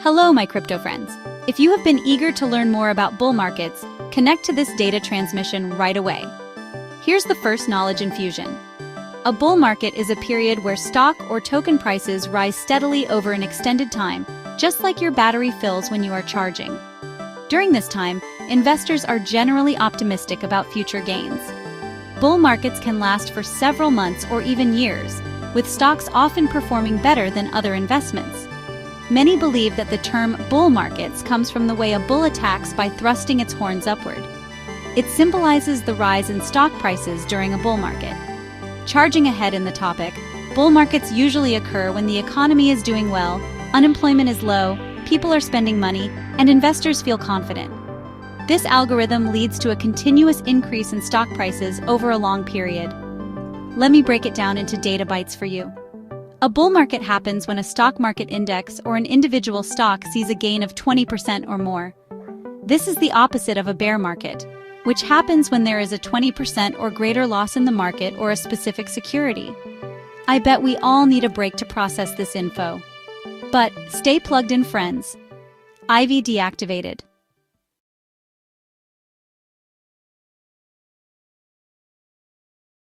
Hello, my crypto friends. If you have been eager to learn more about bull markets, connect to this data transmission right away. Here's the first knowledge infusion. A bull market is a period where stock or token prices rise steadily over an extended time, just like your battery fills when you are charging. During this time, investors are generally optimistic about future gains. Bull markets can last for several months or even years, with stocks often performing better than other investments. Many believe that the term bull markets comes from the way a bull attacks by thrusting its horns upward. It symbolizes the rise in stock prices during a bull market. Charging ahead in the topic, bull markets usually occur when the economy is doing well, unemployment is low, people are spending money, and investors feel confident. This algorithm leads to a continuous increase in stock prices over a long period. Let me break it down into data bites for you. A bull market happens when a stock market index or an individual stock sees a gain of 20% or more. This is the opposite of a bear market, which happens when there is a 20% or greater loss in the market or a specific security. I bet we all need a break to process this info. But stay plugged in, friends. IV deactivated.